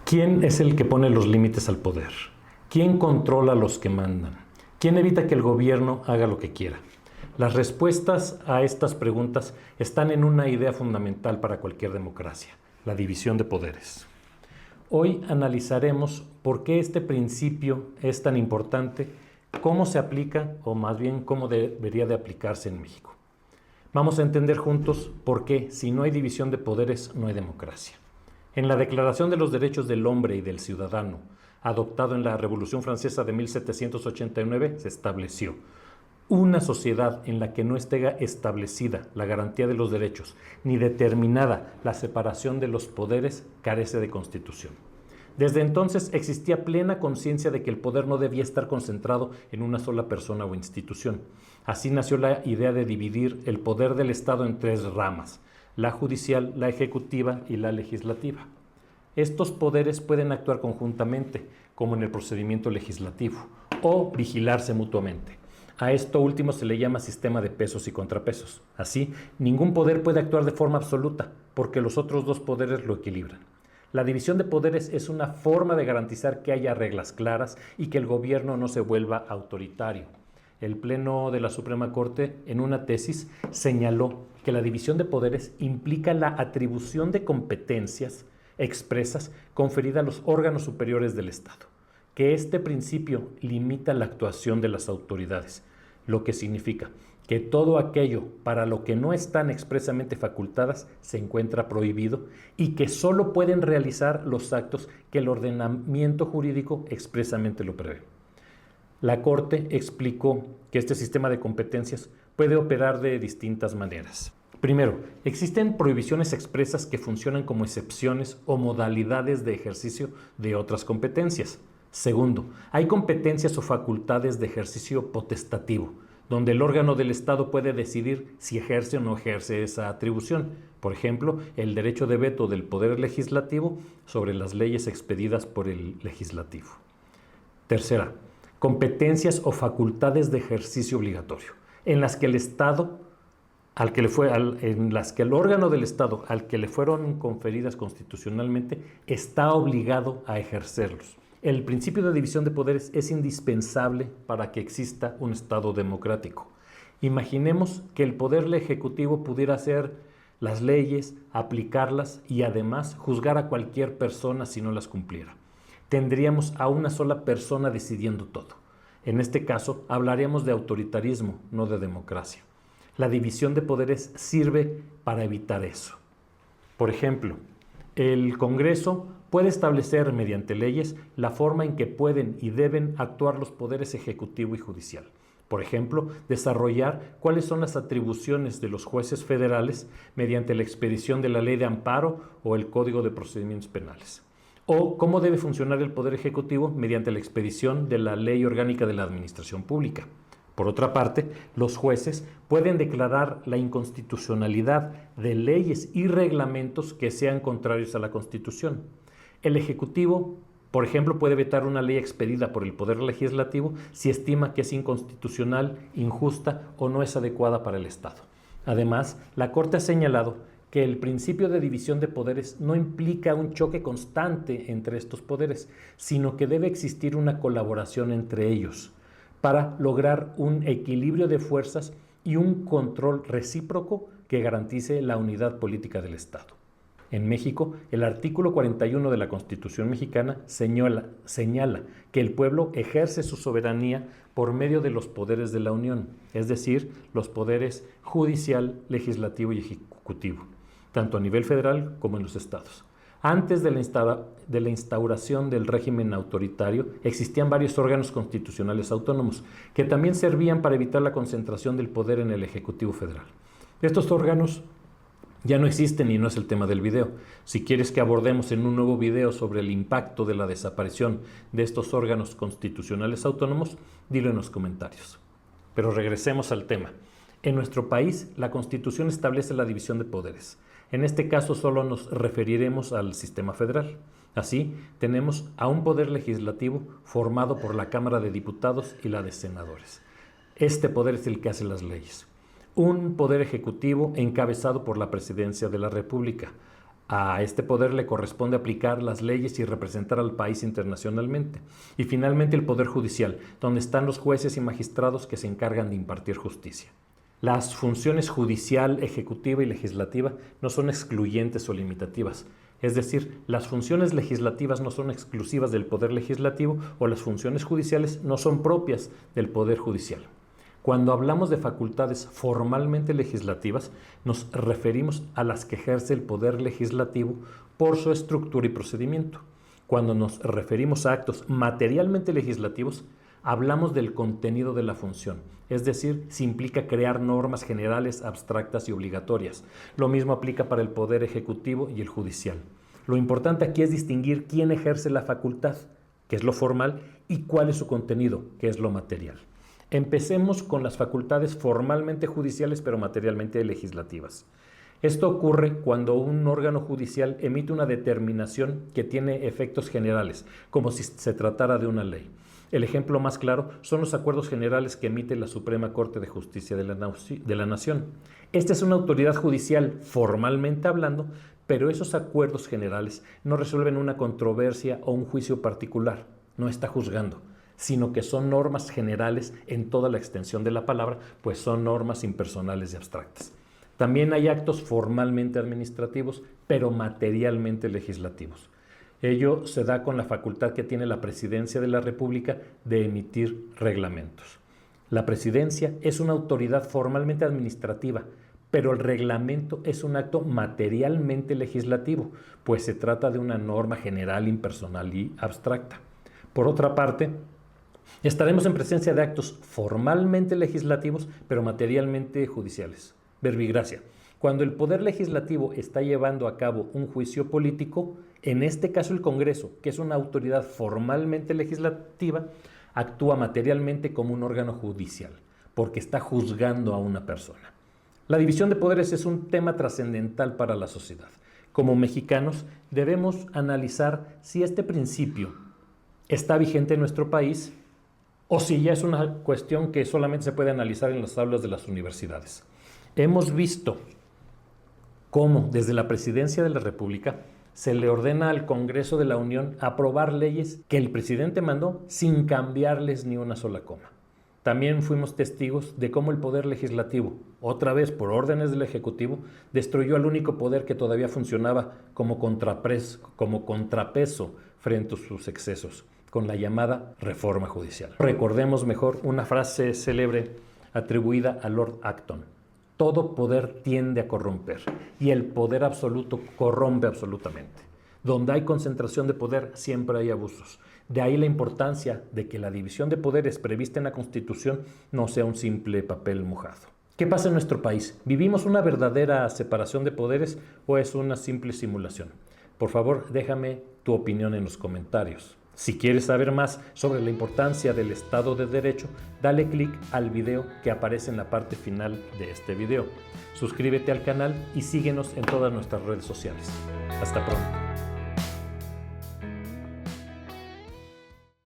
¿Quién es el que pone los límites al poder? ¿Quién controla a los que mandan? ¿Quién evita que el gobierno haga lo que quiera? Las respuestas a estas preguntas están en una idea fundamental para cualquier democracia: la división de poderes. Hoy analizaremos por qué este principio es tan importante, cómo se aplica, o más bien cómo debería de aplicarse en México. Vamos a entender juntos por qué, si no hay división de poderes, no hay democracia. En la Declaración de los Derechos del Hombre y del Ciudadano, adoptado en la Revolución Francesa de 1789, se estableció: una sociedad en la que no esté establecida la garantía de los derechos ni determinada la separación de los poderes carece de constitución. Desde entonces existía plena conciencia de que el poder no debía estar concentrado en una sola persona o institución. Así nació la idea de dividir el poder del Estado en tres ramas: la judicial, la ejecutiva y la legislativa. Estos poderes pueden actuar conjuntamente, como en el procedimiento legislativo, o vigilarse mutuamente. A esto último se le llama sistema de pesos y contrapesos. Así, ningún poder puede actuar de forma absoluta, porque los otros dos poderes lo equilibran. La división de poderes es una forma de garantizar que haya reglas claras y que el gobierno no se vuelva autoritario. El Pleno de la Suprema Corte, en una tesis, señaló que la división de poderes implica la atribución de competencias expresas conferida a los órganos superiores del Estado, que este principio limita la actuación de las autoridades, lo que significa que todo aquello para lo que no están expresamente facultadas se encuentra prohibido y que solo pueden realizar los actos que el ordenamiento jurídico expresamente lo prevé. La Corte explicó que este sistema de competencias puede operar de distintas maneras. Primero, existen prohibiciones expresas que funcionan como excepciones o modalidades de ejercicio de otras competencias. Segundo, hay competencias o facultades de ejercicio potestativo, donde el órgano del Estado puede decidir si ejerce o no ejerce esa atribución. Por ejemplo, el derecho de veto del Poder Legislativo sobre las leyes expedidas por el Legislativo. Tercera, competencias o facultades de ejercicio obligatorio, en las que el Estado, en las que el órgano del Estado al que le fueron conferidas constitucionalmente está obligado a ejercerlos. El principio de división de poderes es indispensable para que exista un Estado democrático. Imaginemos que el poder ejecutivo pudiera hacer las leyes, aplicarlas y además juzgar a cualquier persona si no las cumpliera. Tendríamos a una sola persona decidiendo todo. En este caso, hablaríamos de autoritarismo, no de democracia. La división de poderes sirve para evitar eso. Por ejemplo, el Congreso puede establecer mediante leyes la forma en que pueden y deben actuar los poderes ejecutivo y judicial. Por ejemplo, desarrollar cuáles son las atribuciones de los jueces federales mediante la expedición de la Ley de Amparo o el Código de Procedimientos Penales. O cómo debe funcionar el Poder Ejecutivo mediante la expedición de la Ley Orgánica de la Administración Pública. Por otra parte, los jueces pueden declarar la inconstitucionalidad de leyes y reglamentos que sean contrarios a la Constitución. El Ejecutivo, por ejemplo, puede vetar una ley expedida por el Poder Legislativo si estima que es inconstitucional, injusta o no es adecuada para el Estado. Además, la Corte ha señalado que el principio de división de poderes no implica un choque constante entre estos poderes, sino que debe existir una colaboración entre ellos para lograr un equilibrio de fuerzas y un control recíproco que garantice la unidad política del Estado. En México, el artículo 41 de la Constitución mexicana señala que el pueblo ejerce su soberanía por medio de los poderes de la Unión, es decir, los poderes judicial, legislativo y ejecutivo, tanto a nivel federal como en los estados. Antes de la instauración del régimen autoritario, existían varios órganos constitucionales autónomos que también servían para evitar la concentración del poder en el Ejecutivo Federal. Estos órganos ya no existen y no es el tema del video. Si quieres que abordemos en un nuevo video sobre el impacto de la desaparición de estos órganos constitucionales autónomos, dilo en los comentarios. Pero regresemos al tema. En nuestro país, la Constitución establece la división de poderes. En este caso solo nos referiremos al sistema federal. Así, tenemos a un poder legislativo formado por la Cámara de Diputados y la de Senadores. Este poder es el que hace las leyes. Un poder ejecutivo encabezado por la Presidencia de la República, A este poder le corresponde aplicar las leyes y representar al país internacionalmente. Y finalmente el Poder Judicial, donde están los jueces y magistrados que se encargan de impartir justicia. Las funciones judicial, ejecutiva y legislativa no son excluyentes o limitativas. Es decir, las funciones legislativas no son exclusivas del Poder Legislativo o las funciones judiciales no son propias del Poder Judicial. Cuando hablamos de facultades formalmente legislativas, nos referimos a las que ejerce el Poder Legislativo por su estructura y procedimiento. Cuando nos referimos a actos materialmente legislativos, hablamos del contenido de la función, es decir, si implica crear normas generales, abstractas y obligatorias. Lo mismo aplica para el Poder Ejecutivo y el Judicial. Lo importante aquí es distinguir quién ejerce la facultad, que es lo formal, y cuál es su contenido, que es lo material. Empecemos con las facultades formalmente judiciales pero materialmente legislativas. Esto ocurre cuando un órgano judicial emite una determinación que tiene efectos generales, como si se tratara de una ley. El ejemplo más claro son los acuerdos generales que emite la Suprema Corte de Justicia de la Nación. Esta es una autoridad judicial formalmente hablando, pero esos acuerdos generales no resuelven una controversia o un juicio particular, no está juzgando, sino que son normas generales en toda la extensión de la palabra, pues son normas impersonales y abstractas. También hay actos formalmente administrativos, pero materialmente legislativos. Ello se da con la facultad que tiene la Presidencia de la República de emitir reglamentos. La Presidencia es una autoridad formalmente administrativa, pero el reglamento es un acto materialmente legislativo, pues se trata de una norma general, impersonal y abstracta. Por otra parte, estaremos en presencia de actos formalmente legislativos, pero materialmente judiciales. Verbigracia. Cuando el Poder Legislativo está llevando a cabo un juicio político, en este caso el Congreso, que es una autoridad formalmente legislativa, actúa materialmente como un órgano judicial, porque está juzgando a una persona. La división de poderes es un tema trascendental para la sociedad. Como mexicanos, debemos analizar si este principio está vigente en nuestro país o si ya es una cuestión que solamente se puede analizar en las aulas de las universidades. Hemos visto cómo desde la Presidencia de la República se le ordena al Congreso de la Unión aprobar leyes que el presidente mandó sin cambiarles ni una sola coma. También fuimos testigos de cómo el Poder Legislativo, otra vez por órdenes del Ejecutivo, destruyó al único poder que todavía funcionaba como contrapeso frente a sus excesos, con la llamada reforma judicial. Recordemos mejor una frase célebre atribuida a Lord Acton: todo poder tiende a corromper y el poder absoluto corrompe absolutamente. Donde hay concentración de poder siempre hay abusos. De ahí la importancia de que la división de poderes prevista en la Constitución no sea un simple papel mojado. ¿Qué pasa en nuestro país? ¿Vivimos una verdadera separación de poderes o es una simple simulación? Por favor, déjame tu opinión en los comentarios. Si quieres saber más sobre la importancia del Estado de Derecho, dale clic al video que aparece en la parte final de este video. Suscríbete al canal y síguenos en todas nuestras redes sociales. Hasta pronto.